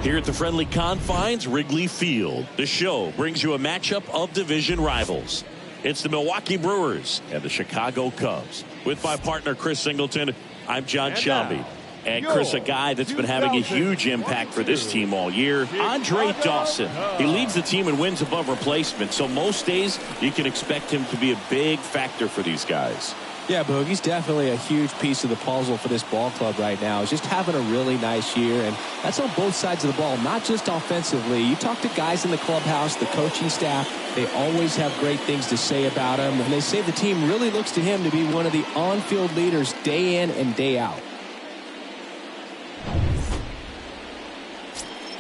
Here at the friendly confines, Wrigley Field, the show brings you a matchup of division rivals. It's the Milwaukee Brewers and the Chicago Cubs. With my partner, Chris Singleton, I'm John Shelby. And Chris, a guy that's been having a huge impact for this team all year, Andre Dawson. He leads the team in wins above replacement, so most days you can expect him to be a big factor for these guys. Yeah, Boog, he's definitely a huge piece of the puzzle for this ball club right now. He's just having a really nice year, and that's on both sides of the ball, not just offensively. You talk to guys in the clubhouse, the coaching staff, they always have great things to say about him, and they say the team really looks to him to be one of the on-field leaders day in and day out.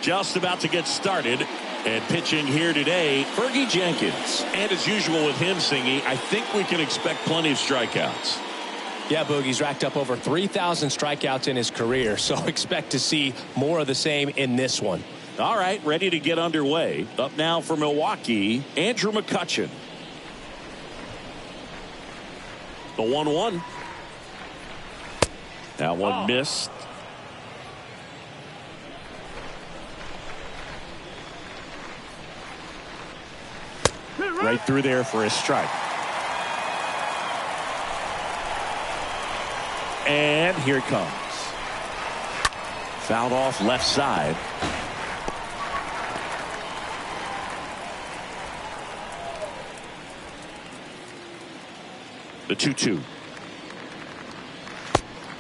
Just about to get started, and pitching here today, Fergie Jenkins. And as usual with him, Singy, I think we can expect plenty of strikeouts. Yeah, Boogie's racked up over 3,000 strikeouts in his career, so expect to see more of the same in this one. All right, ready to get underway. Up now for Milwaukee, Andrew McCutchen. The 1-1. That one missed. Right through there for a strike. And here it comes. Fouled off left side. The 2-2.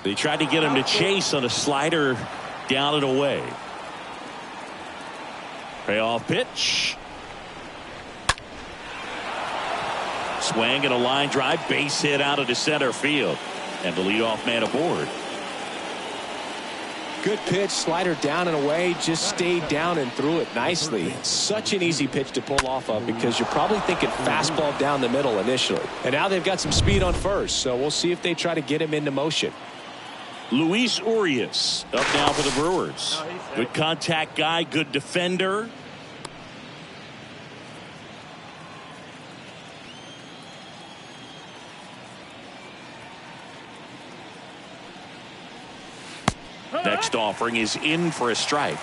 They tried to get him to chase on a slider down and away. Payoff pitch. Swing and a line drive, base hit out of the center field, and the leadoff man aboard. Good pitch, slider down and away, just stayed down and threw it nicely. Such an easy pitch to pull off of because you're probably thinking fastball down the middle initially. And now they've got some speed on first, so we'll see if they try to get him into motion. Luis Urias up now for the Brewers. Good contact guy, good defender. Next offering is in for a strike.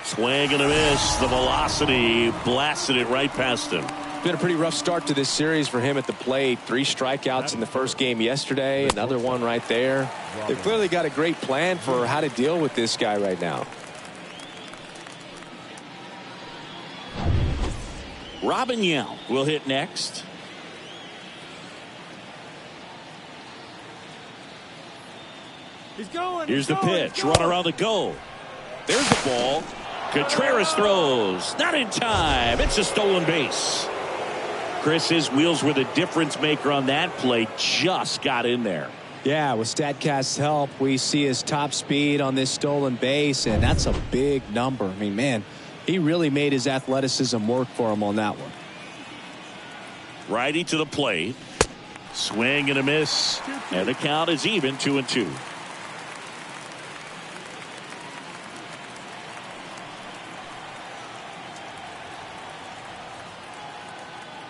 Swing and a miss. The velocity blasted it right past him. Been a pretty rough start to this series for him at the plate. 3 strikeouts in the first game yesterday. Another one right there. They've clearly got a great plan for how to deal with this guy right now. Robin Yount will hit next. Here's the pitch. Run around the goal. There's the ball. Contreras throws. Not in time. It's a stolen base. Chris, his wheels were the difference maker on that play. Just got in there. Yeah, with StatCast's help, we see his top speed on this stolen base, and that's a big number. I mean, man, he really made his athleticism work for him on that one. Righty to the plate. Swing and a miss. And the count is even, 2-2.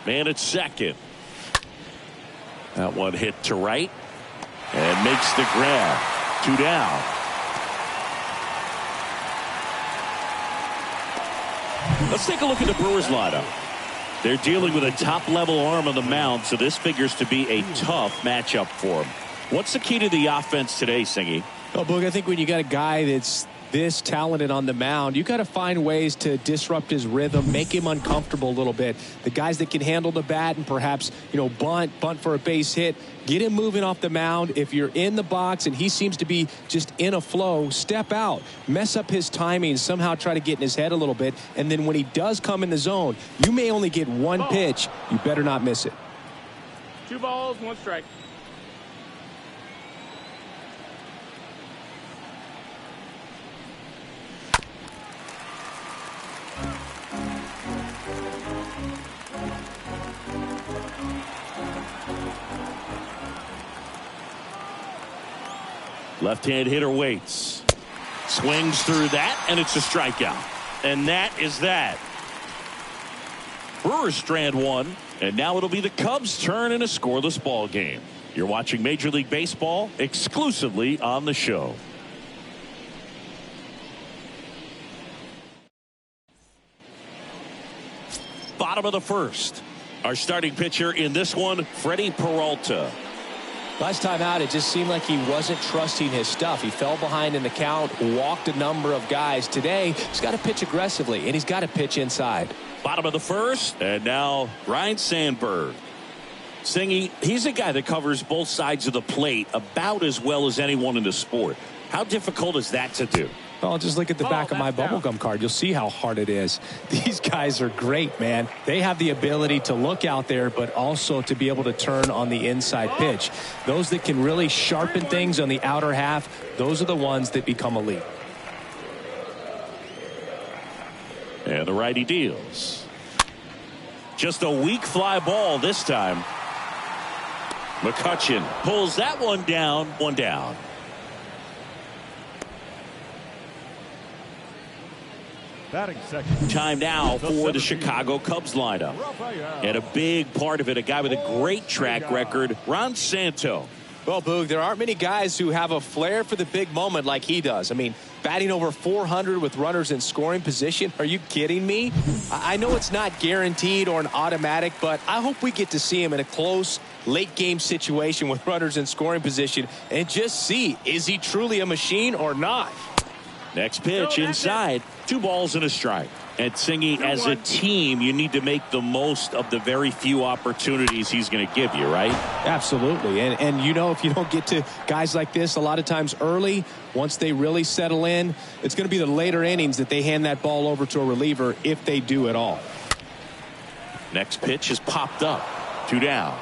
Man at second. That one hit to right. And makes the grab. 2 down. Let's take a look at the Brewers lineup. They're dealing with a top-level arm on the mound, so this figures to be a tough matchup for them. What's the key to the offense today, Singy? Well, Boog, I think when you got a guy that's this talented on the mound, you got to find ways to disrupt his rhythm, make him uncomfortable a little bit. The guys that can handle the bat and perhaps, bunt for a base hit, get him moving off the mound. If you're in the box and he seems to be just in a flow, step out, mess up his timing, somehow try to get in his head a little bit. And then when he does come in the zone, you may only get one pitch. You better not miss it. 2 balls, 1 strike. Left-hand hitter waits. Swings through that, and it's a strikeout. And that is that. Brewers strand one, and now it'll be the Cubs' turn in a scoreless ball game. You're watching Major League Baseball exclusively on the show. Bottom of the first. Our starting pitcher in this one, Freddie Peralta. Last time out, it just seemed like he wasn't trusting his stuff. He fell behind in the count, walked a number of guys. Today, he's got to pitch aggressively, and he's got to pitch inside. Bottom of the first, and now Ryan Sandberg. Singy, he's a guy that covers both sides of the plate about as well as anyone in the sport. How difficult is that to do? Well, just look at the back of my bubblegum card. You'll see how hard it is. These guys are great, man. They have the ability to look out there, but also to be able to turn on the inside pitch. Those that can really sharpen things on the outer half, those are the ones that become elite. And the righty deals. Just a weak fly ball this time. McCutchen pulls that one down, one down. Time now for the Chicago Cubs lineup. And a big part of it, a guy with a great track record, Ron Santo. Well, Boog, there aren't many guys who have a flair for the big moment like he does. I mean, batting over 400 with runners in scoring position. Are you kidding me? I know it's not guaranteed or an automatic, but I hope we get to see him in a close late game situation with runners in scoring position and just see, is he truly a machine or not? Next pitch inside. 2 balls and a strike. And Singy, as a team, you need to make the most of the very few opportunities he's going to give you, right? Absolutely. And you know, if you don't get to guys like this a lot of times early, once they really settle in, it's going to be the later innings that they hand that ball over to a reliever if they do at all. Next pitch is popped up. 2 down.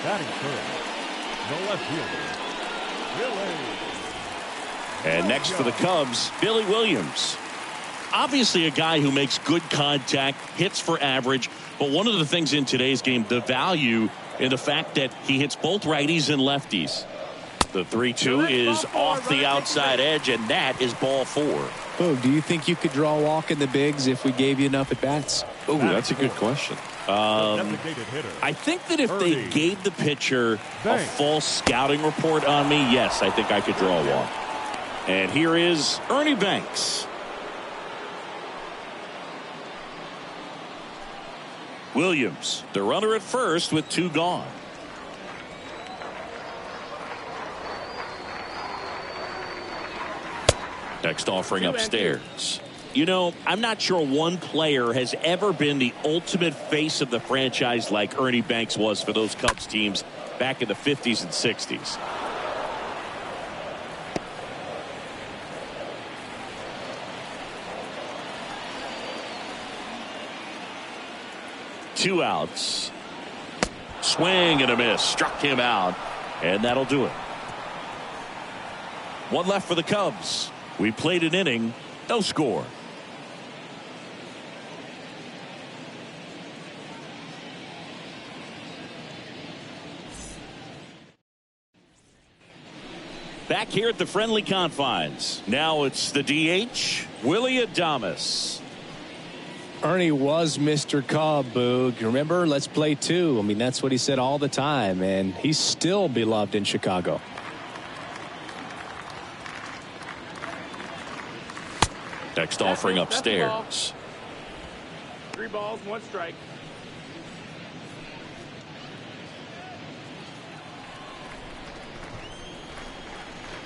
Batting first, the left fielder, Billy. And next for the Cubs, Billy Williams. Obviously a guy who makes good contact, hits for average, but one of the things in today's game, the value in the fact that he hits both righties and lefties. The 3-2 is off the outside edge, and that is ball 4. Oh, do you think you could draw a walk in the bigs if we gave you enough at bats? Oh, that's a good question. I think that if they gave the pitcher a false scouting report on me, yes, I think I could draw a walk. And here is Ernie Banks. Williams, the runner at first with 2 gone. Next offering upstairs. You know, I'm not sure one player has ever been the ultimate face of the franchise like Ernie Banks was for those Cubs teams back in the 50s and 60s. Two outs. Swing and a miss. Struck him out. And that'll do it. 1 left for the Cubs. We played an inning. No score. Back here at the friendly confines. Now it's the DH, Willie Adames. Ernie was Mr. Cub, Boog. Remember, let's play 2. I mean, that's what he said all the time, and he's still beloved in Chicago. Next offering upstairs. 3 balls, 1 strike.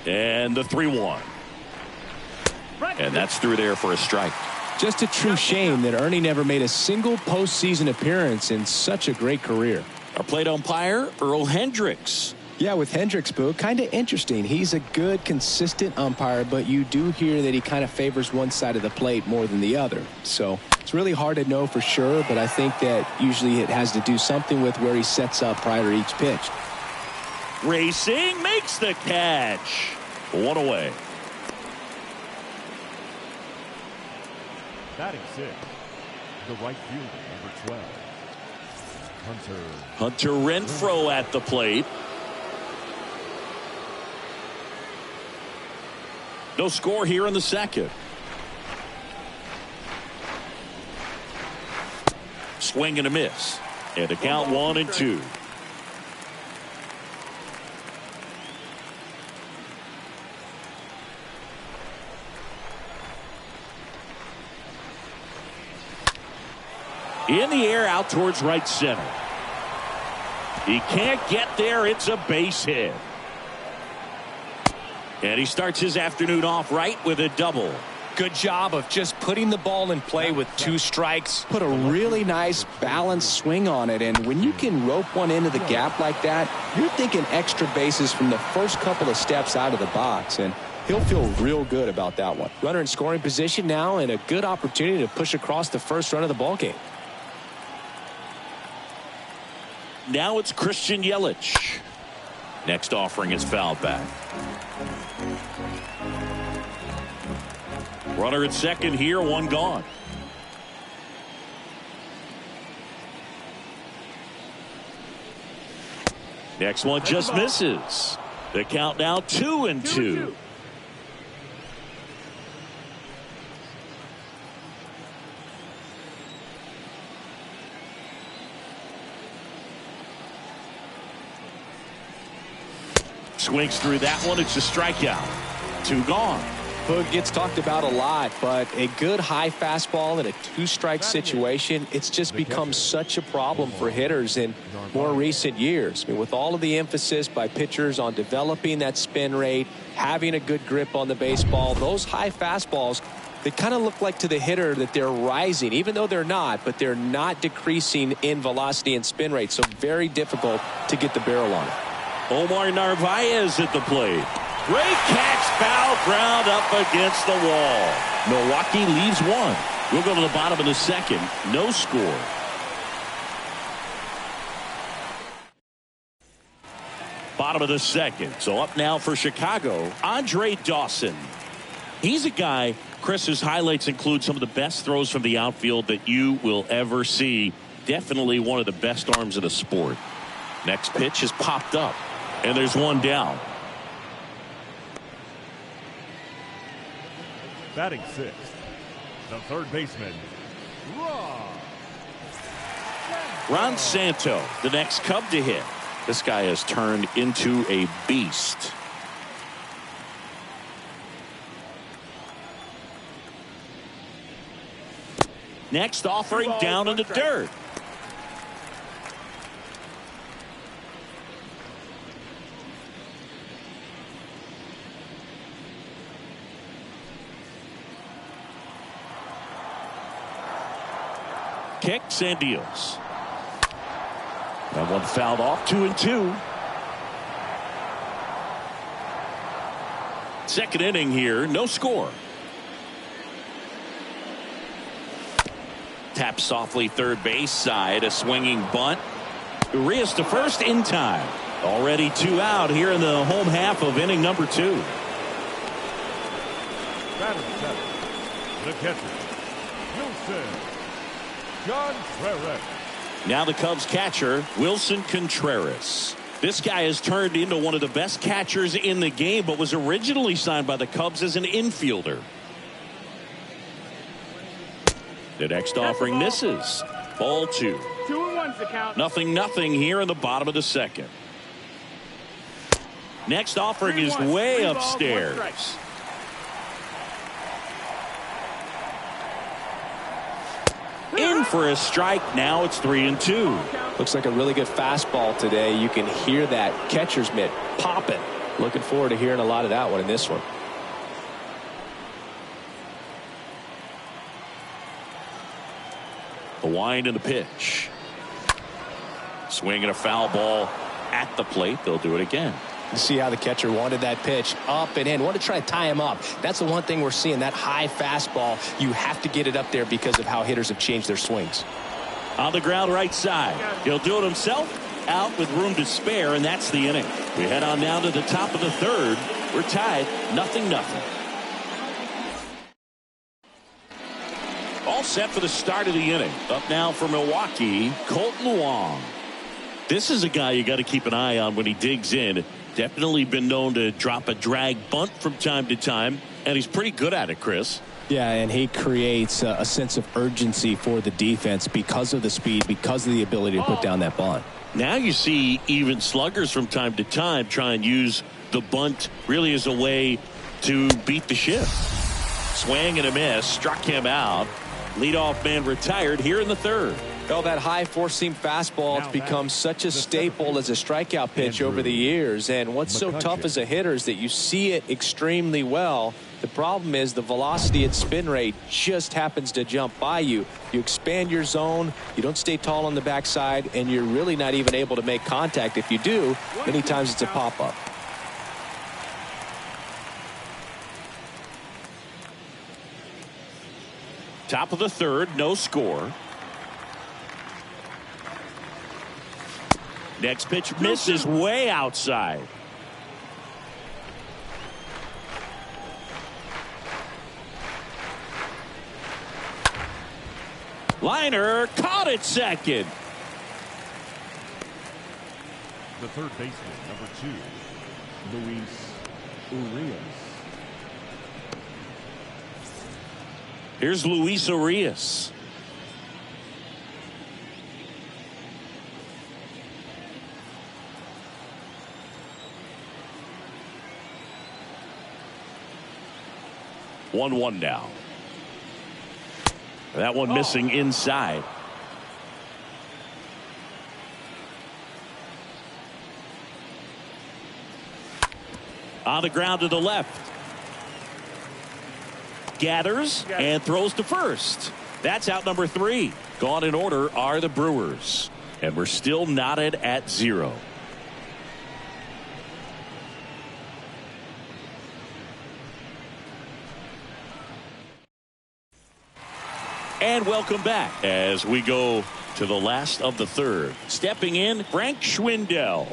And the 3-1. And that's through there for a strike. Just a true shame that Ernie never made a single postseason appearance in such a great career. Our plate umpire, Earl Hendricks. Yeah, with Hendricks, Boo, kind of interesting. He's a good, consistent umpire, but you do hear that he kind of favors one side of the plate more than the other. So it's really hard to know for sure, but I think that usually it has to do something with where he sets up prior to each pitch. Racing, makes the catch. 1 away. Batting 6, the right fielder, number 12. Hunter Renfroe at the plate. No score here in the second. Swing and a miss. And a count 1-2. In the air out towards right center. He can't get there. It's a base hit. And he starts his afternoon off right with a double. Good job of just putting the ball in play with 2 strikes. Put a really nice balanced swing on it. And when you can rope one into the gap like that, you're thinking extra bases from the first couple of steps out of the box. And he'll feel real good about that one. Runner in scoring position now and a good opportunity to push across the first run of the ball game. Now it's Christian Yelich. Next offering is fouled back. Runner at second here, 1 gone. Next one just misses. The count now 2-2. Swings through that one. It's a strikeout. 2 gone. Boog gets talked about a lot, but a good high fastball in a 2-strike situation, it's just become such a problem for hitters in more recent years. I mean, with all of the emphasis by pitchers on developing that spin rate, having a good grip on the baseball, those high fastballs, they kind of look like to the hitter that they're rising, even though they're not, but they're not decreasing in velocity and spin rate, so very difficult to get the barrel on it. Omar Narvaez at the plate. Great catch, foul ground up against the wall. Milwaukee leaves 1. We'll go to the bottom of the second. No score. Bottom of the second. So up now for Chicago, Andre Dawson. He's a guy, Chris, whose highlights include some of the best throws from the outfield that you will ever see. Definitely one of the best arms of the sport. Next pitch is popped up. And there's 1 down. Batting 6th, the third baseman, Ron Santo, the next Cub to hit. This guy has turned into a beast. Next offering down in the dirt. Kicks and deals. That one fouled off. 2-2. Second inning here. No score. Tap softly third base side. A swinging bunt. Urias to first in time. Already 2 out here in the home half of inning number 2. batting 7th, the catcher, Wilson Contreras. Now the Cubs catcher, Wilson Contreras. This guy has turned into one of the best catchers in the game, but was originally signed by the Cubs as an infielder. The next offering misses. Ball 2. 2-1's the count. 0-0 here in the bottom of the second. Next offering is way upstairs. In for a strike. Now it's 3-2. Looks like a really good fastball today. You can hear that catcher's mitt popping. Looking forward to hearing a lot of that one in this one. The wind and the pitch. Swinging a foul ball at the plate. They'll do it again. You see how the catcher wanted that pitch up and in. Want to try to tie him up. That's the one thing we're seeing. That high fastball. You have to get it up there because of how hitters have changed their swings. On the ground right side. He'll do it himself. Out with room to spare, and that's the inning. We head on down to the top of the third. We're tied 0-0. All set for the start of the inning. Up now for Milwaukee, Colton Wong. This is a guy you got to keep an eye on when he digs in. Definitely been known to drop a drag bunt from time to time, and he's pretty good at it, Chris. Yeah, and he creates a sense of urgency for the defense because of the speed, because of the ability to put down that bunt. Now you see even sluggers from time to time try and use the bunt really as a way to beat the shift. Swing and a miss, struck him out. Leadoff man retired here in the third. Well, that high four-seam fastball has become such a staple as a strikeout pitch over the years. And what's so tough as a hitter is that you see it extremely well. The problem is the velocity and spin rate just happens to jump by you. You expand your zone, you don't stay tall on the backside, and you're really not even able to make contact. If you do, many times it's a pop-up. Top of the third, no score. Next pitch misses way outside. Liner caught it second. The third baseman, number 2, Luis Urias. Here's Luis Urias. One now. That one missing inside. On the ground to the left. Gathers and throws to first. That's out number 3. Gone in order are the Brewers. And we're still knotted at 0. And welcome back as we go to the last of the third. Stepping in, Frank Schwindel.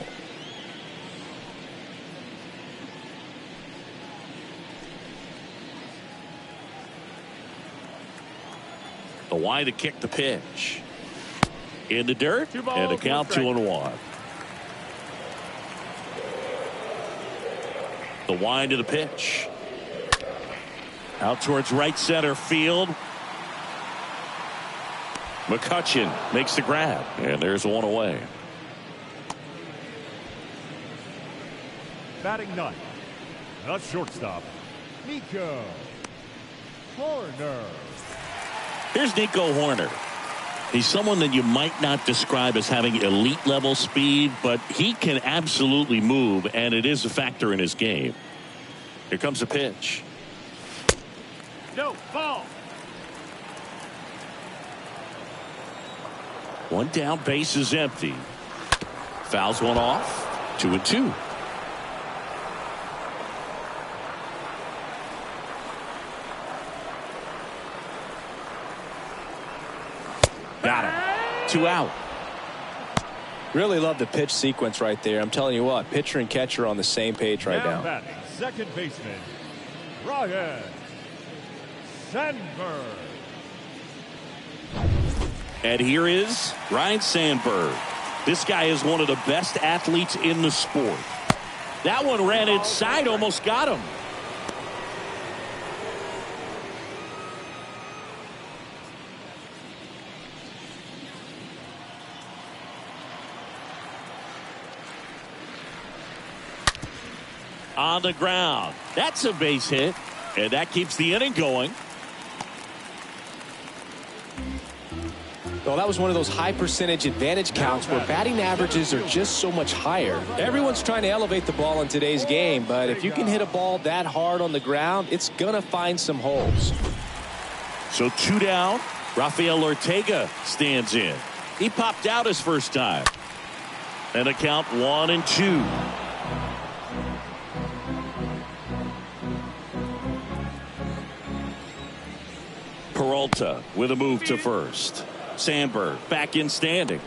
The wind to kick the pitch. In the dirt, and a count 2-1. The wind to the pitch. Out towards right center field. Mccutchen makes the grab, and there's one away. Batting ninth, the shortstop, Nico Horner. Here's Nico Horner. He's someone that you might not describe as having elite level speed, but he can absolutely move, and it is a factor in his game. Here comes a pitch. No, ball. One down, base is empty. Fouls one off. 2-2. Got him. 2 out. Really love the pitch sequence right there. I'm telling you what, pitcher and catcher are on the same page right now. Batting, second baseman, Ryan Sandberg. And here is Ryan Sandberg. This guy is one of the best athletes in the sport. That one ran inside, almost got him. On the ground. That's a base hit, and that keeps the inning going. Well, that was one of those high percentage advantage counts where batting averages are just so much higher. Everyone's trying to elevate the ball in today's game, but if you can hit a ball that hard on the ground, it's going to find some holes. So 2 down. Rafael Ortega stands in. He popped out his first time. And a count 1-2. Peralta with a move to first. Sandberg back in standing.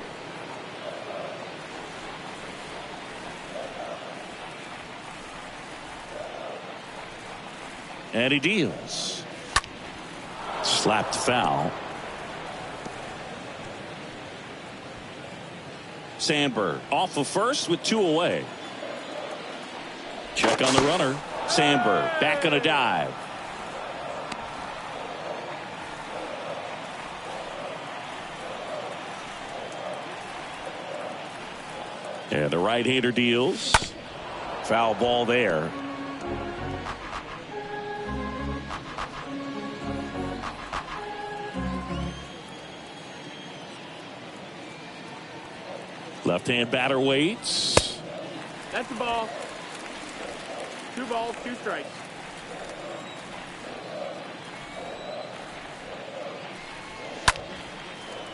And he deals. Slapped foul. Sandberg off of first with 2 away. Check on the runner. Sandberg back on a dive. And the right-hander deals. Foul ball there. Left-hand batter waits. That's the ball. 2 balls, 2 strikes.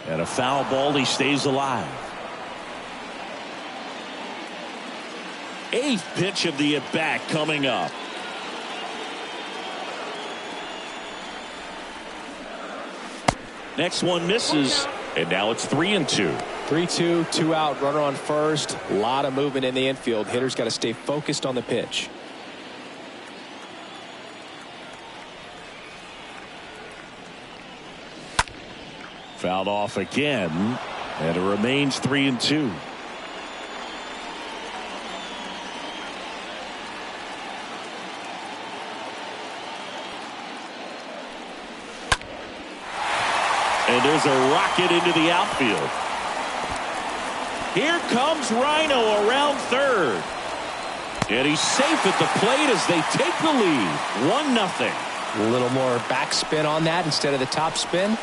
And a foul ball. He stays alive. 8th pitch of the at-bat coming up. Next one misses, and now it's 3-2. 3-2, 2 out, runner on first. A lot of movement in the infield. Hitter's got to stay focused on the pitch. Fouled off again, and it remains 3-2. And there's a rocket into the outfield. Here comes Rhino around third. And he's safe at the plate as they take the lead. 1-0. A little more backspin on that instead of the top spin. And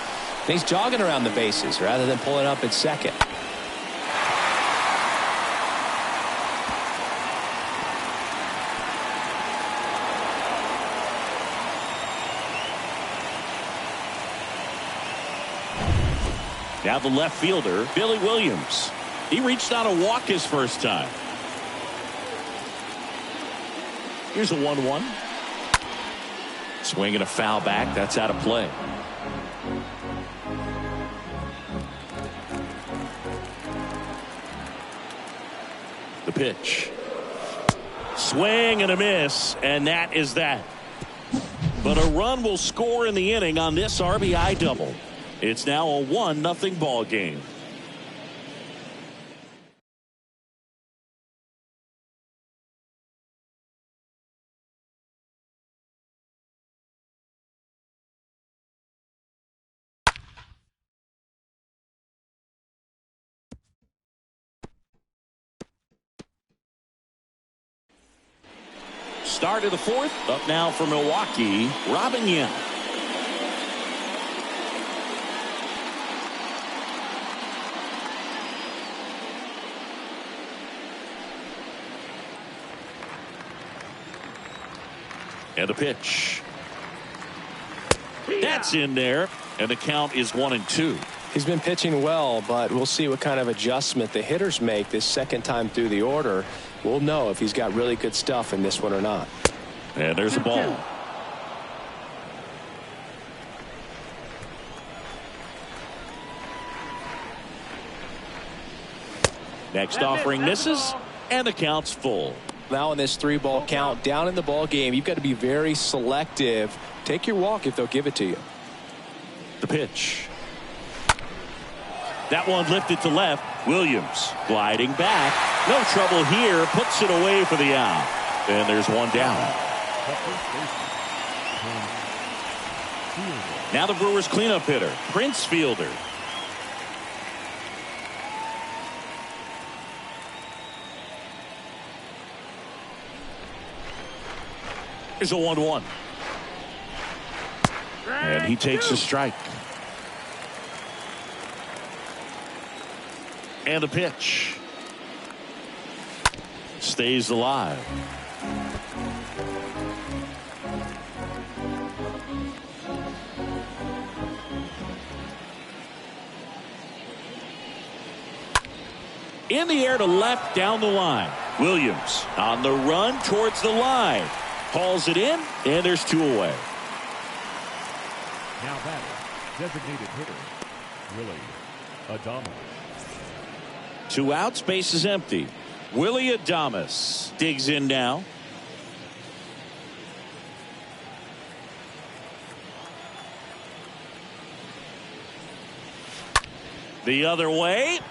he's jogging around the bases rather than pulling up at second. Now the left fielder, Billy Williams. He reached on a walk his first time. Here's a 1-1. Swinging a foul back. That's out of play. The pitch. Swing and a miss, and that is that. But a run will score in the inning on this RBI double. It's now a 1-0 ball game. Start of the 4th. Up now for Milwaukee, Robin Yount. And the pitch. That's in there, and the count is 1-2. He's been pitching well, but we'll see what kind of adjustment the hitters make this second time through the order. We'll know if he's got really good stuff in this one or not. And there's a ball. Next offering misses, and the count's full. Now in this 3-ball count, down in the ball game, you've got to be very selective. Take your walk if they'll give it to you. The pitch. That one lifted to left. Williams gliding back. No trouble here. Puts it away for the out. And there's one down. Now the Brewers cleanup hitter, Prince Fielder. Here's a 1-1. And he takes a strike. And a pitch. Stays alive. In the air to left down the line. Williams on the run towards the line. Hauls it in, and there's 2 away. Now batting, designated hitter, Willie Adames. 2 outs, base is empty. Willie Adames digs in now. The other way.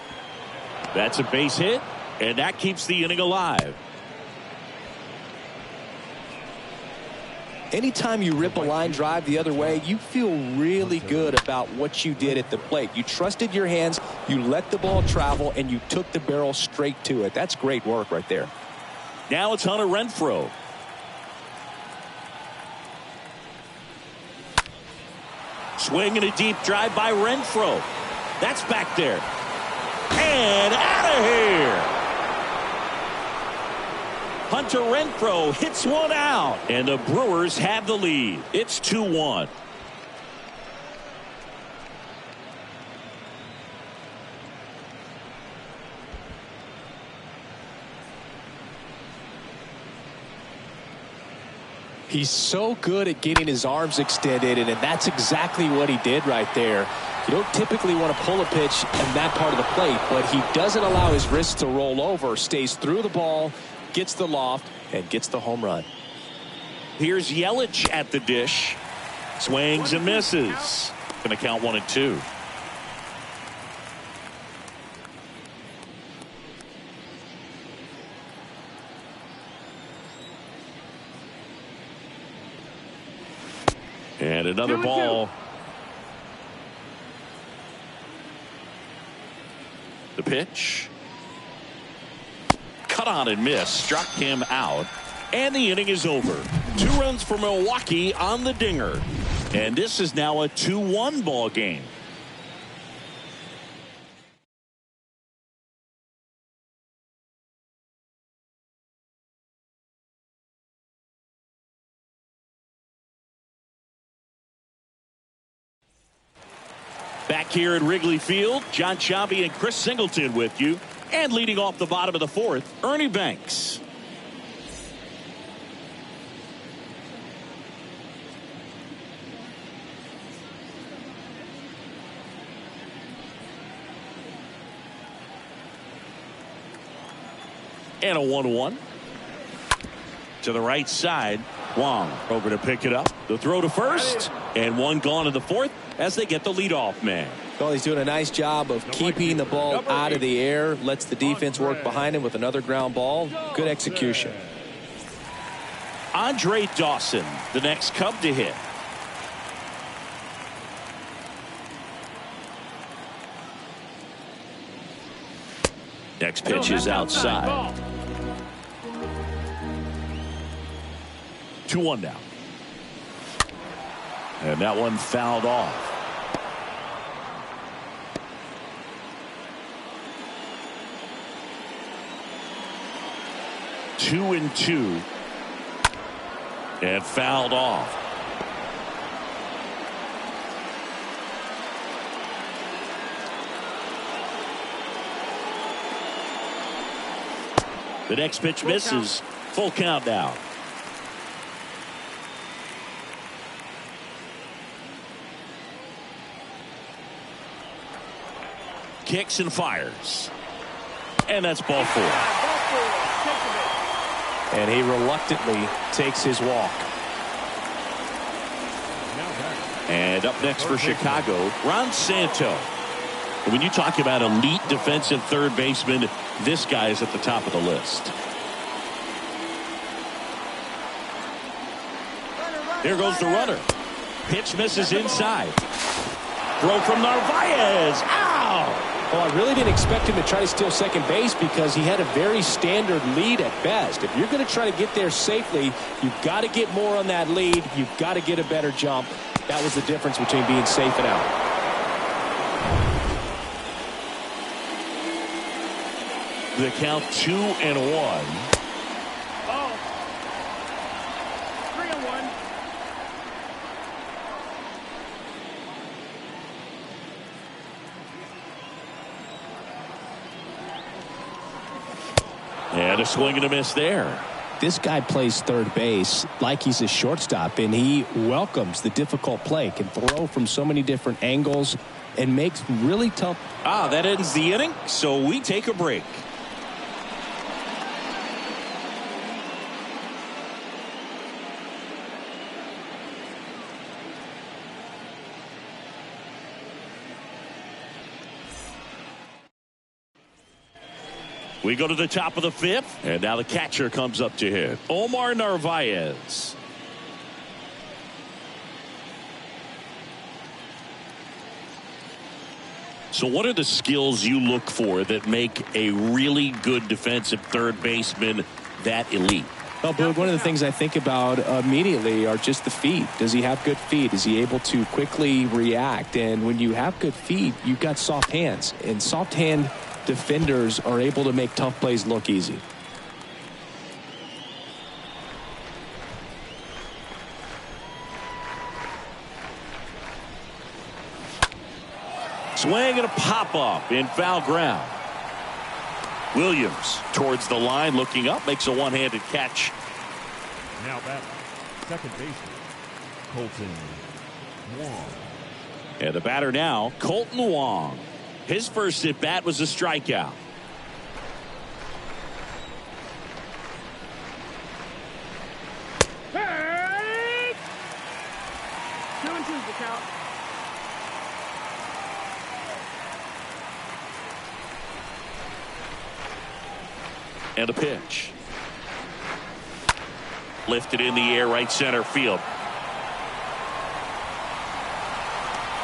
That's a base hit, and that keeps the inning alive. Anytime you rip a line drive the other way, you feel really good about what you did at the plate. You trusted your hands, you let the ball travel, and you took the barrel straight to it. That's great work right there. Now it's Hunter Renfroe. Swing and a deep drive by Renfroe. That's back there. And out of here. Hunter Renfroe hits one out, and the Brewers have the lead. It's 2-1. He's so good at getting his arms extended, and that's exactly what he did right there. You don't typically want to pull a pitch in that part of the plate, but he doesn't allow his wrists to roll over, stays through the ball, gets the loft, and gets the home run. Here's Yelich at the dish. Swings and misses. Going to count 1-2. And another ball. The pitch. Cut on and miss. Struck him out. And the inning is over. 2 runs for Milwaukee on the dinger. And this is now a 2-1 ball game. Back here at Wrigley Field, John Sciambi and Chris Singleton with you. And leading off the bottom of the 4th, Ernie Banks. And a 1-1. To the right side, Wong over to pick it up. The throw to first, and one gone in the 4th as they get the leadoff man. Well, he's doing a nice job of keeping the ball out of the air, lets the defense work behind him with another ground ball. Good execution. Andre Dawson, the next Cub to hit. Next pitch is outside. 2-1 now. And that one fouled off. Two and 2. And fouled off. The next pitch misses. Full count now. Kicks and fires. And that's ball 4. And he reluctantly takes his walk. And up next for Chicago, Ron Santo. When you talk about elite defensive third baseman, this guy is at the top of the list. Here goes the runner. Pitch misses inside. Throw from Narvaez. Ow! Well, I really didn't expect him to try to steal second base because he had a very standard lead at best. If you're going to try to get there safely, you've got to get more on that lead. You've got to get a better jump. That was the difference between being safe and out. The count 2-1. Oh. 3-1. And a swing and a miss there. This guy plays third base like he's a shortstop, and he welcomes the difficult play, can throw from so many different angles, and makes really tough. That ends the inning, so we take a break. We go to the top of the 5th, and now the catcher comes up to hit. Omar Narvaez. So what are the skills you look for that make a really good defensive third baseman that elite? Well, Boog, one of the things I think about immediately are just the feet. Does he have good feet? Is he able to quickly react? And when you have good feet, you've got soft hands. And soft hand defenders are able to make tough plays look easy. Swing and a pop-up in foul ground. Williams towards the line, looking up, makes a one-handed catch. Now batting, second baseman, Colton Wong. And the batter now, Colton Wong. His first at-bat was a strikeout. Hey! 2-2's the count. And a pitch. Lifted in the air, right center field.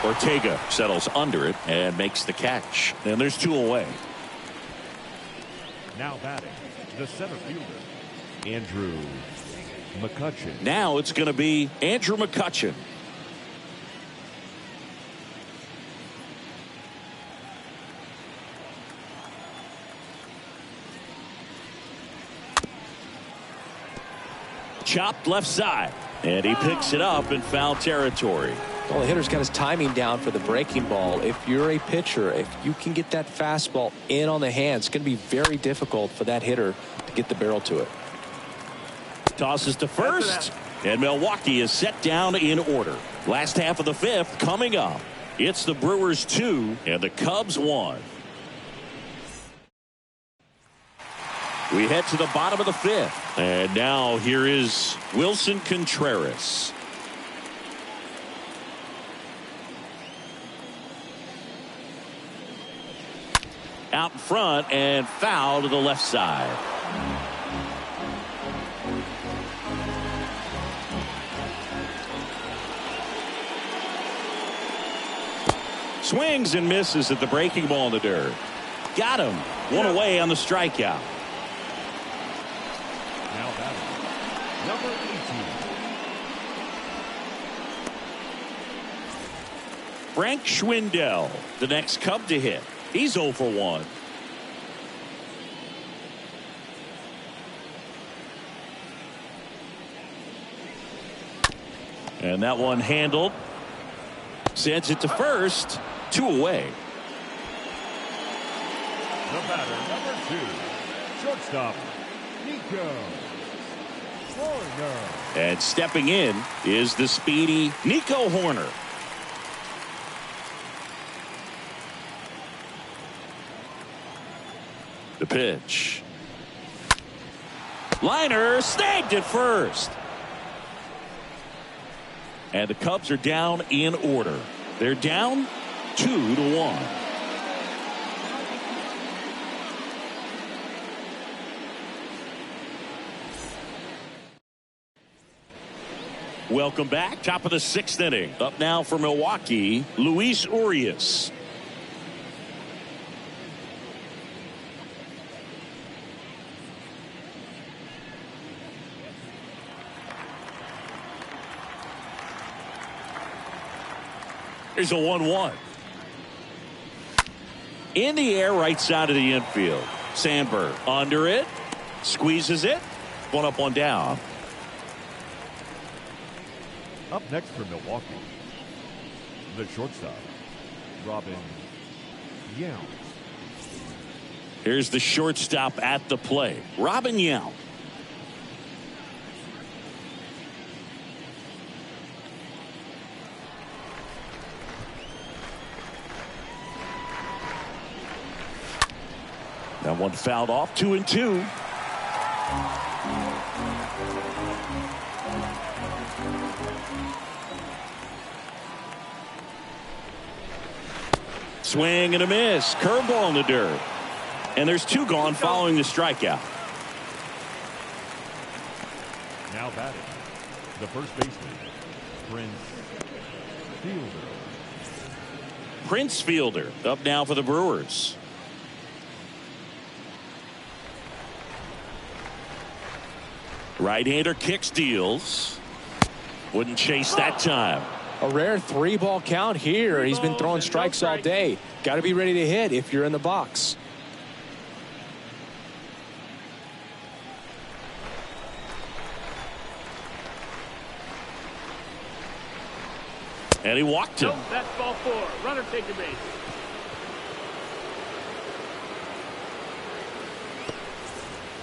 Ortega settles under it and makes the catch. And there's 2 away. Now batting, the center fielder, Andrew McCutchen. Now it's going to be Andrew McCutchen. Chopped left side, and he picks it up in foul territory. Well, the hitter's got his timing down for the breaking ball. If you're a pitcher, if you can get that fastball in on the hands, it's going to be very difficult for that hitter to get the barrel to it. Tosses to first, and Milwaukee is set down in order. Last half of the 5th coming up. It's the Brewers 2 and the Cubs 1. We head to the bottom of the 5th, and now here is Wilson Contreras. Out in front and foul to the left side. Swings and misses at the breaking ball in the dirt. Got him. 1 away on the strikeout. Now batting, number 18. Frank Schwindel, the next Cub to hit. He's 0 for 1. And that one handled. Sends it to first. 2 away. The batter, number 2, shortstop, Nico Horner. And stepping in is the speedy Nico Horner. The pitch. Liner snagged at first. And the Cubs are down in order. They're down 2-1. Welcome back. Top of the 6th inning. Up now for Milwaukee, Luis Urias. Here's a 1-1. In the air, right side of the infield. Sandberg under it. Squeezes it. 1 up, 1 down. Up next for Milwaukee, the shortstop, Robin Yount. Here's the shortstop at the plate, Robin Yount. That one fouled off. 2-2. Swing and a miss. Curveball in the dirt. And there's 2 gone following the strikeout. Now batting, the first baseman, Prince Fielder up now for the Brewers. Right-hander kicks, deals. Wouldn't chase that time. A rare 3-ball count here. He's been throwing strikes all day. Got to be ready to hit if you're in the box. And he walked him. Nope, that's ball 4. Runner taking base.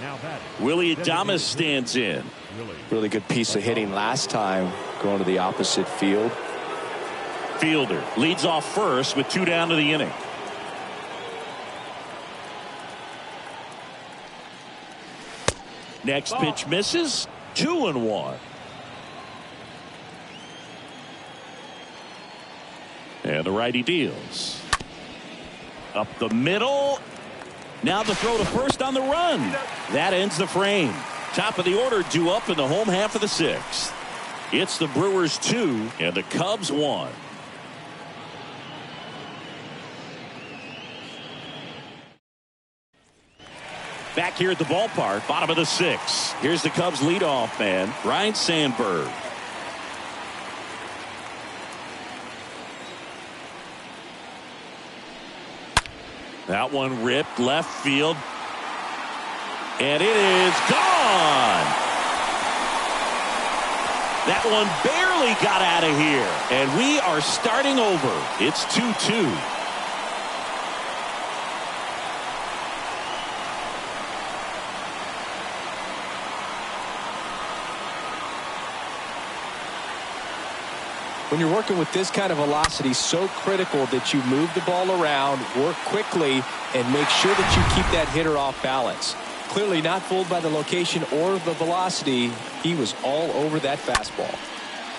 now batting. Willie Adames stands in. Really good piece of hitting last time, going to the opposite field. Fielder leads off first with 2 down to the inning. Next pitch misses. 2-1. And the righty deals. Up the middle. Now the throw to first on the run. That ends the frame. Top of the order due up in the home half of the 6th. It's the Brewers 2 and the Cubs 1. Back here at the ballpark, bottom of the 6th. Here's the Cubs leadoff man, Ryne Sandberg. That one ripped left field. And it is gone. That one barely got out of here. And we are starting over. It's 2-2. When you're working with this kind of velocity, so critical that you move the ball around, work quickly, and make sure that you keep that hitter off balance. Clearly not fooled by the location or the velocity. He was all over that fastball.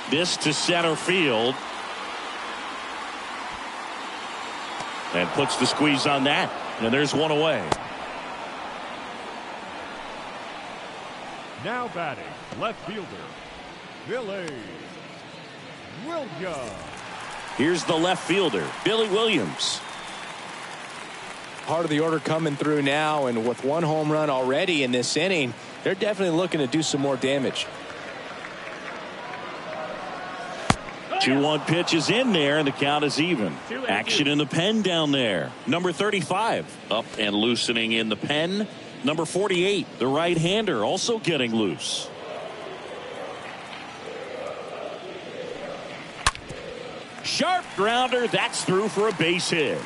This to center field. And puts the squeeze on that. And there's one away. Now batting, left fielder, Billy Williams. Here's the left fielder, Billy Williams. Part of the order coming through now, and with 1 home run already in this inning, they're definitely looking to do some more damage. 2-1 pitch is in there, and the count is even. Action in the pen down there. Number 35 up and loosening in the pen. Number 48, the right-hander, also getting loose. Sharp grounder. That's through for a base hit.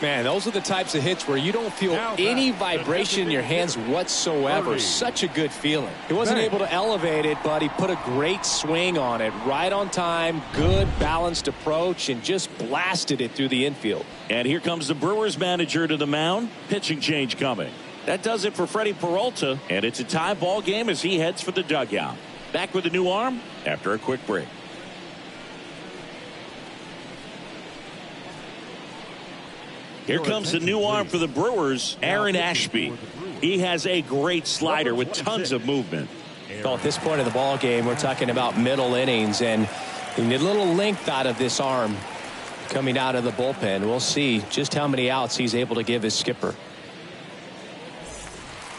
Man, those are the types of hits where you don't feel any vibration in your hands whatsoever. Such a good feeling. He wasn't able to elevate it, but he put a great swing on it. Right on time, good balanced approach, and just blasted it through the infield. And here comes the Brewers manager to the mound. Pitching change coming. That does it for Freddie Peralta, and it's a tie ball game as he heads for the dugout. Back with a new arm after a quick break. Here comes the new arm for the Brewers, Aaron Ashby. He has a great slider with tons of movement. So at this point in the ball game, we're talking about middle innings, and you need a little length out of this arm coming out of the bullpen. We'll see just how many outs he's able to give his skipper.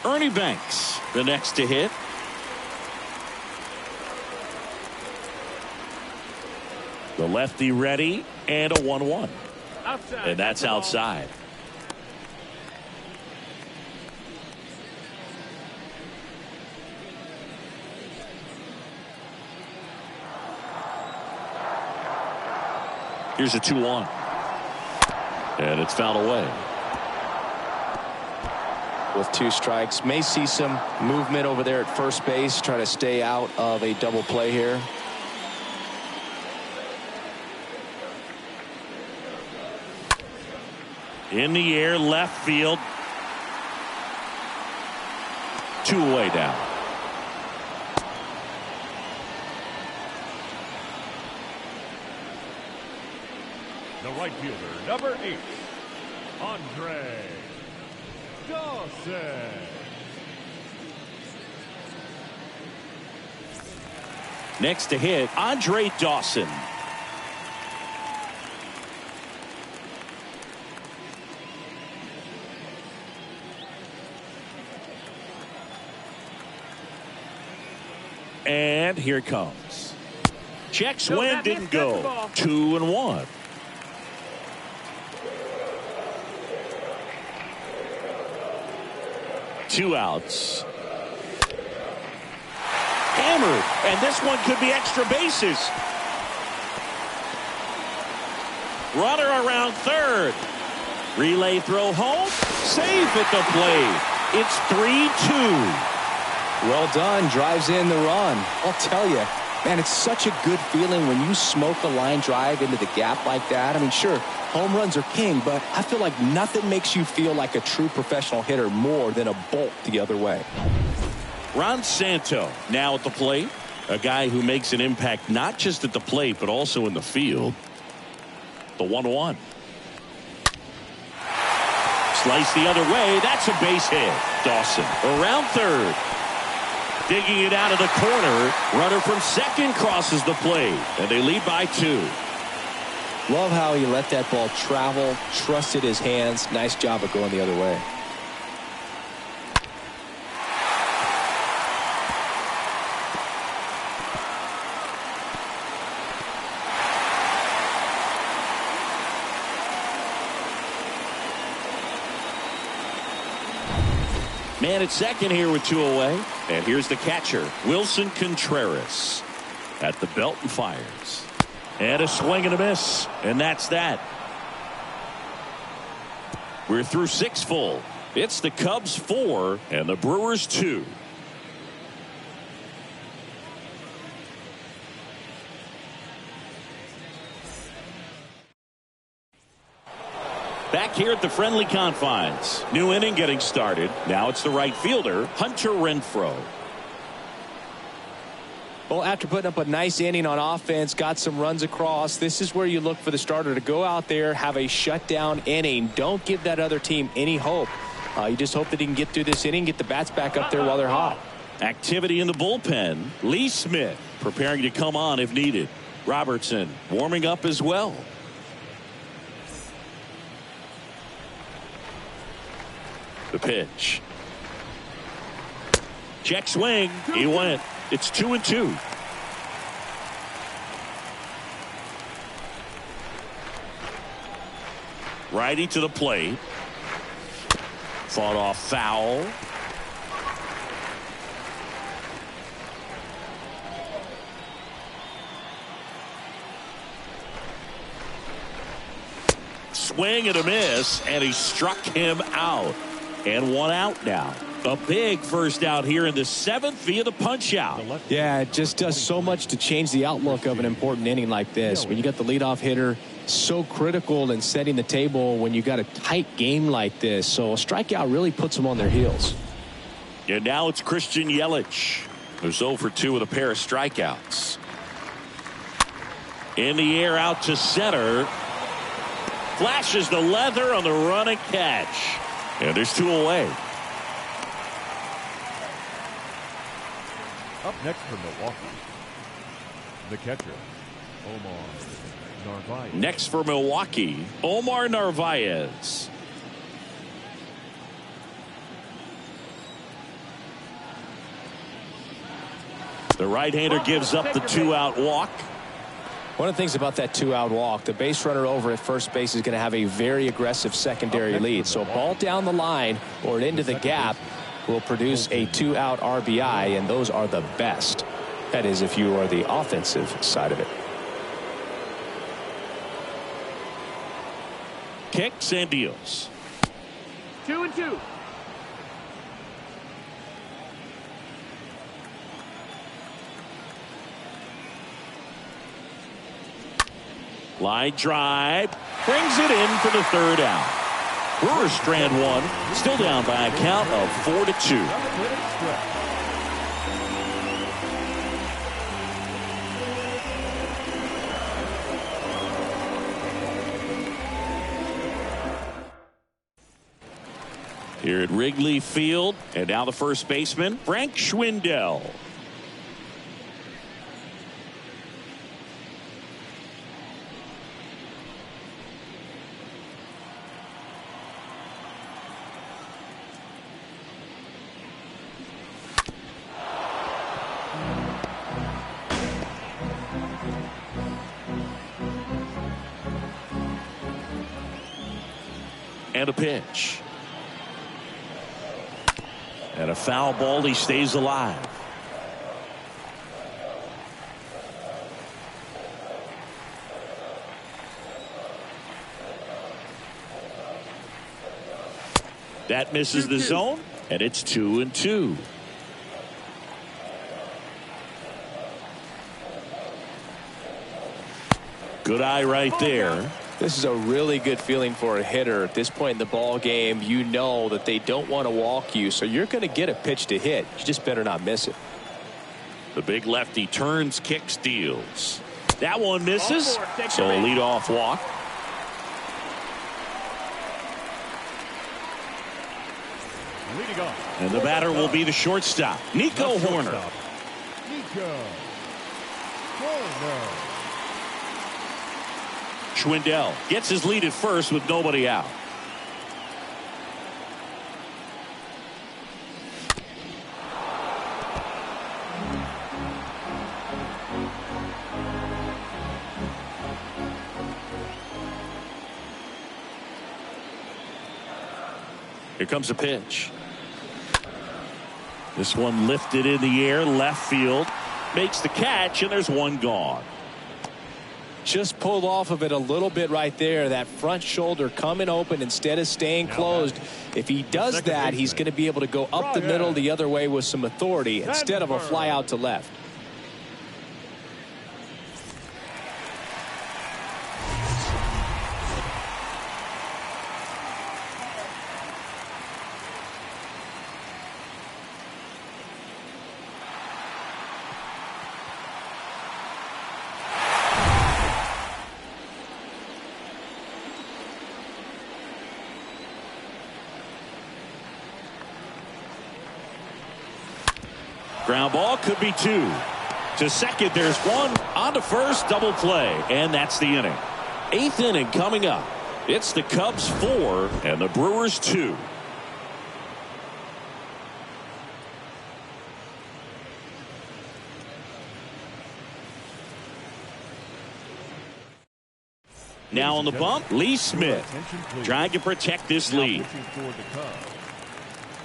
Ernie Banks, the next to hit. The lefty ready, and a 1-1. Outside. And that's outside. Here's a 2-1. And it's fouled away. With 2 strikes, may see some movement over there at first base, try to stay out of a double play here. In the air, left field. 2 away down. the right fielder, number 8, Andre Dawson. Next to hit, Andre Dawson. And here it comes. Check swing, didn't go. 2-1. Two outs. Hammered, and this one could be extra bases. Runner around third. Relay throw home. Safe at the plate. It's 3-2. Well done. Drives in the run. I'll tell you, man, it's such a good feeling when you smoke a line drive into the gap like that. I mean, sure, home runs are king, but I feel like nothing makes you feel like a true professional hitter more than a bolt the other way. Ron Santo now at the plate. A guy who makes an impact not just at the plate but also in the field. The 1-1. Slice the other way. That's a base hit. Dawson around third. Digging it out of the corner. Runner from second crosses the plate. And they lead by 2. Love how he let that ball travel. Trusted his hands. Nice job of going the other way. Man at second here with 2 away. And here's the catcher, Wilson Contreras. At the belt and fires. And a swing and a miss. And that's that. We're through 6 full. It's the Cubs 4 and the Brewers 2. Back here at the friendly confines. New inning getting started. Now it's the right fielder, Hunter Renfroe. Well, after putting up a nice inning on offense, got some runs across, this is where you look for the starter to go out there, have a shutdown inning. Don't give that other team any hope. You just hope that he can get through this inning, get the bats back up there while they're hot. Activity in the bullpen. Lee Smith preparing to come on if needed. Robertson warming up as well. The pitch. Check swing. He went. It's 2-2. Righty to the plate. Fought off foul. Swing and a miss, and he struck him out. And 1 out now. A big first out here in the 7th via the punch out. Yeah, it just does so much to change the outlook of an important inning like this. When you got the leadoff hitter, so critical in setting the table when you got a tight game like this. So a strikeout really puts them on their heels. And now it's Christian Yelich, who's 0 for 2 with a pair of strikeouts. In the air out to center. Flashes the leather on the run and catch. And there's 2 away. Up next for Milwaukee, the catcher, Omar Narvaez. Next for Milwaukee, Omar Narvaez. The right-hander gives up the 2-out walk. One of the things about that 2-out walk, the base runner over at first base is going to have a very aggressive secondary lead. So a ball down the line or into the gap will produce a 2-out RBI, and those are the best. That is, if you are the offensive side of it. Kicks and deals. 2-2. Line drive. Brings it in for the 3rd out. Brewers strand 1. Still down by a count of 4-2. Here at Wrigley Field, and now the first baseman, Frank Schwindel. And a pitch. And a foul ball. He stays alive. That misses the zone, and it's 2-2. Good eye right there. This is a really good feeling for a hitter at this point in the ball game. You know that they don't want to walk you, so you're going to get a pitch to hit. You just better not miss it. The big lefty turns, kicks, deals. That one misses, so a leadoff walk. Leading off. And the batter will be the shortstop, Nico Horner. Nico Horner. Schwindel gets his lead at first with nobody out. Here comes a pitch. This one lifted in the air, left field. Makes the catch, and there's one gone. Just pulled off of it a little bit right there. That front shoulder coming open instead of staying closed. If he does that, he's going to be able to go up the middle the other way with some authority instead of a fly out to left. Ground ball, could be two. To second, there's one. On to first, double play. And that's the inning. 8th inning coming up. It's the Cubs 4 and the Brewers 2. Now on the bump, Lee Smith trying to protect this lead.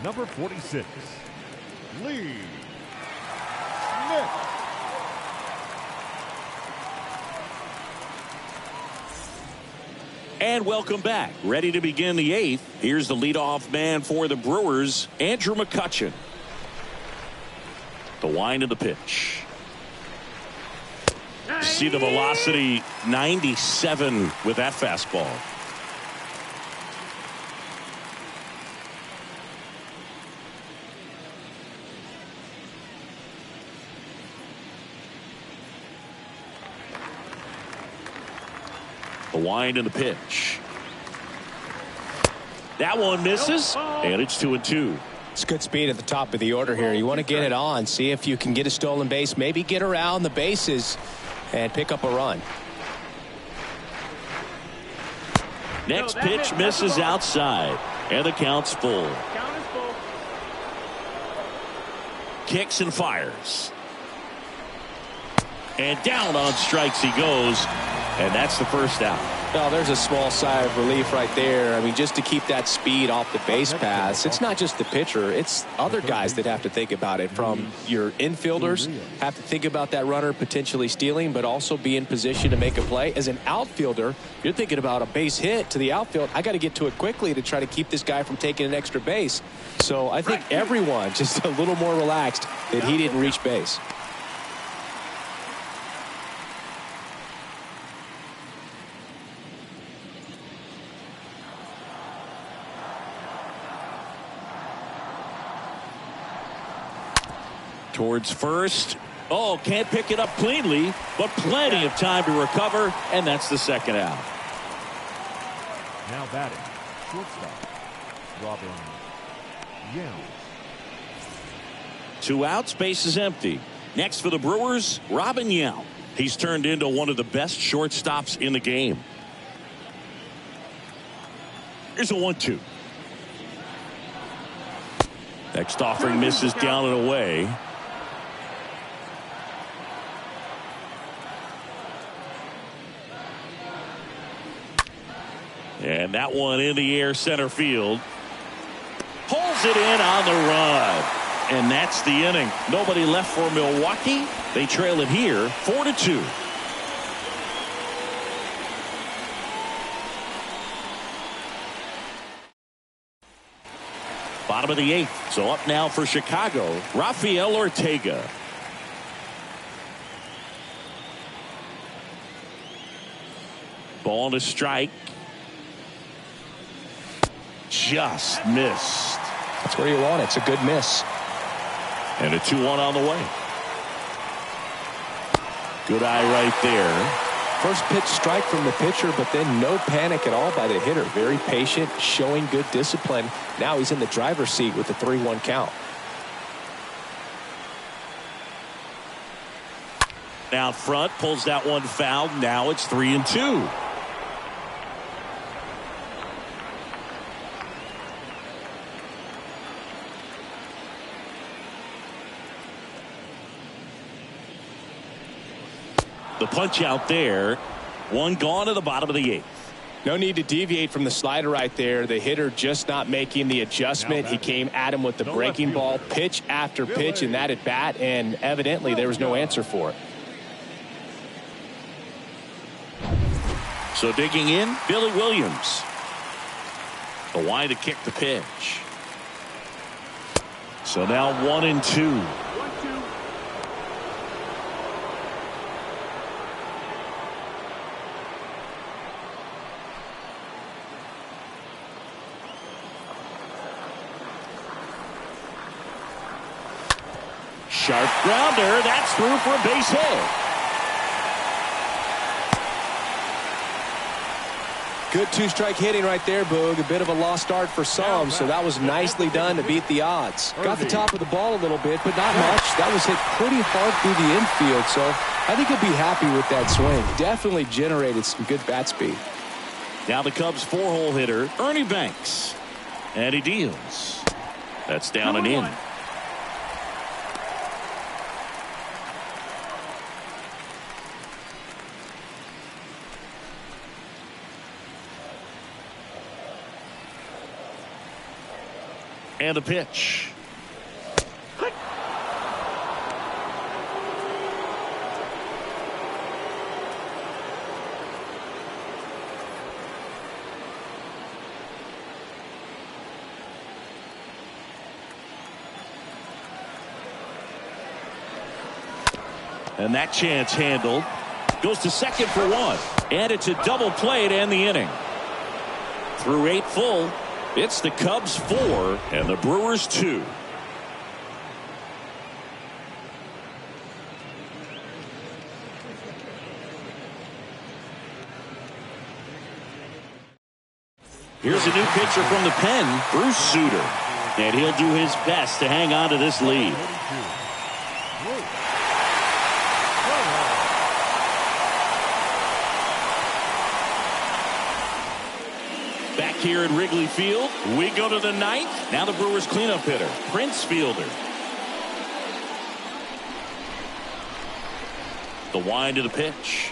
Number 46, Lee Smith. And welcome back. Ready to begin the 8th. Here's the leadoff man for the Brewers, Andrew McCutchen. The wind of the pitch. See the velocity, 97 with that fastball. The wind and the pitch. That one misses, and it's 2-2. It's good speed at the top of the order here. You want to get it on, see if you can get a stolen base, maybe get around the bases and pick up a run. Next pitch misses outside, and the count's full. Kicks and fires. And down on strikes he goes, and that's the first out. Well, there's a small sigh of relief right there. I mean, just to keep that speed off the base paths. It's not just the pitcher. It's other guys that have to think about it. From your infielders have to think about that runner potentially stealing, but also be in position to make a play. As an outfielder, you're thinking about a base hit to the outfield. I got to get to it quickly to try to keep this guy from taking an extra base. So I think everyone just a little more relaxed that he didn't reach base. Towards first. Oh, can't pick it up cleanly, but plenty of time to recover, and that's the second out. Now batting, shortstop, Robin Yell. 2 outs, base is empty. Next for the Brewers, Robin Yount. He's turned into one of the best shortstops in the game. Here's a 1-2. Next offering misses down and away. And that one in the air center field. Pulls it in on the run. And that's the inning. Nobody left for Milwaukee. They trail it here 4-2. Bottom of the 8th. So up now for Chicago, Rafael Ortega. Ball to strike. Just missed. That's where you want it. It's a good miss. And a 2-1 on the way. Good eye right there. First pitch strike from the pitcher, but then no panic at all by the hitter. Very patient, showing good discipline. Now he's in the driver's seat with the 3-1 count. Out front, pulls that one foul. Now it's 3-2. The punch out there. One gone to the bottom of the 8th. No need to deviate from the slider right there. The hitter just not making the adjustment. He came at him with the breaking ball, pitch after pitch in that at bat, and evidently there was no answer for it. So digging in, Billy Williams. The line to kick the pitch. So now 1-2. Sharp grounder. That's through for a base hit. Good 2-strike hitting right there, Boog. A bit of a lost start for some, so that was nicely done to beat the odds. Got the top of the ball a little bit, but not much. That was hit pretty hard through the infield, so I think he'll be happy with that swing. Definitely generated some good bat speed. Now the Cubs 4-hole hitter, Ernie Banks. And he deals. That's down and in. And a pitch. And that chance handled. Goes to second for 1. And it's a double play to end the inning. Through 8 full. It's the Cubs 4 and the Brewers 2. Here's a new pitcher from the pen, Bruce Sutter. And he'll do his best to hang on to this lead. Back here at Wrigley Field, we go to the 9th. Now the Brewers cleanup hitter, Prince Fielder. The wind of the pitch.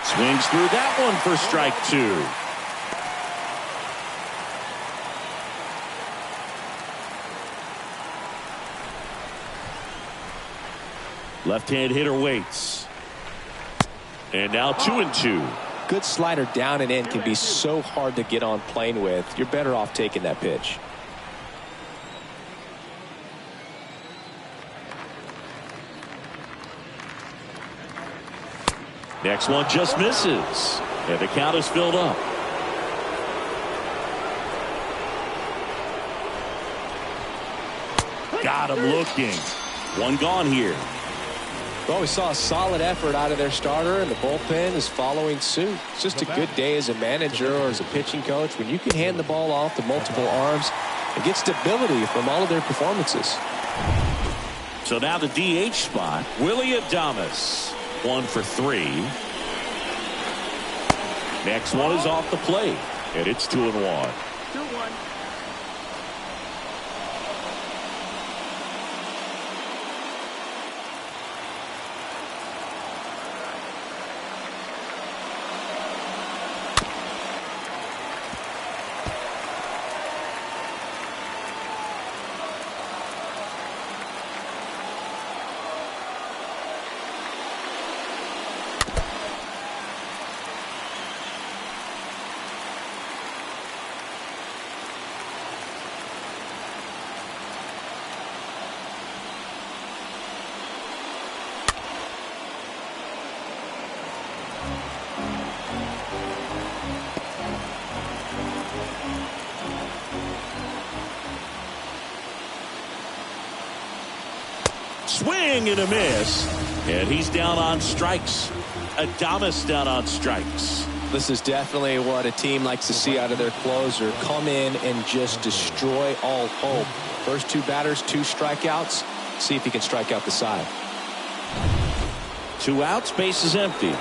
Swings through that one for strike 2. Left-hand hitter waits. And now 2-2. Good slider down and in can be so hard to get on plane with. You're better off taking that pitch. Next one just misses. And the count is filled up. Got him looking. One gone here. Well, we saw a solid effort out of their starter, and the bullpen is following suit. It's just a good day as a manager or as a pitching coach when you can hand the ball off to multiple arms and get stability from all of their performances. So now the DH spot, Willie Adames, 1 for 3. Next one is off the plate, and it's 2-1. 2-1. Swing and a miss, and he's down on strikes. Adames down on strikes. This is definitely what a team likes to see out of their closer. Come in and just destroy all hope. First 2 batters, 2 strikeouts. See if he can strike out the side. 2 outs, base is empty.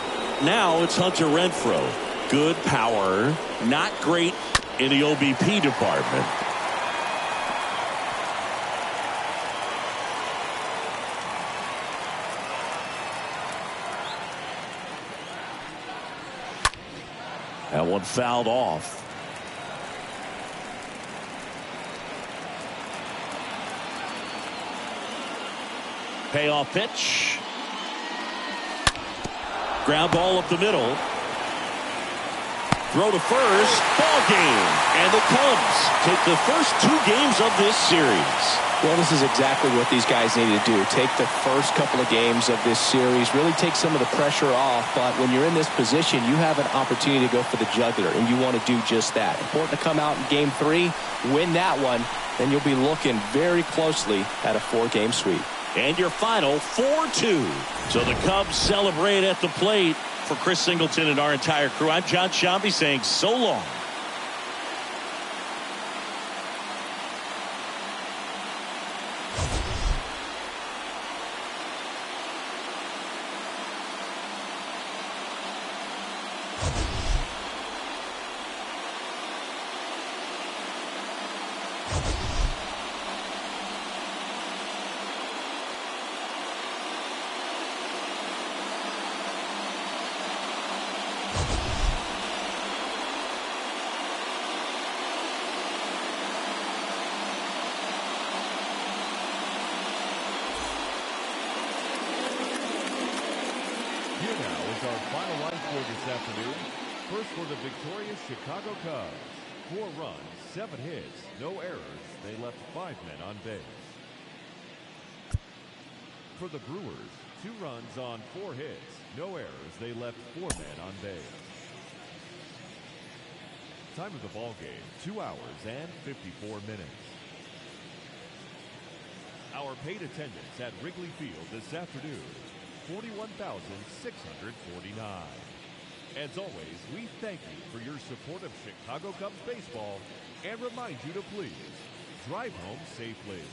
Now it's Hunter Renfroe. Good power, not great in the OBP department. That one fouled off. Payoff pitch. Ground ball up the middle. Throw to first. Ball game. And the Cubs take the first 2 games of this series. Well, this is exactly what these guys need to do. Take the first couple of games of this series, really take some of the pressure off. But when you're in this position, you have an opportunity to go for the jugular, and you want to do just that. Important to come out in game 3, win that one, then you'll be looking very closely at a 4-game sweep. And your final 4-2. So the Cubs celebrate at the plate. For Chris Singleton and our entire crew, I'm John Shambi saying so long. Our final line score this afternoon. First for the victorious Chicago Cubs. 4 runs, 7 hits, no errors. They left 5 men on base. For the Brewers, 2 runs on 4 hits, no errors. They left 4 men on base. Time of the ball game, 2 hours and 54 minutes. Our paid attendance at Wrigley Field this afternoon, 41,649. As always, we thank you for your support of Chicago Cubs baseball and remind you to please drive home safely.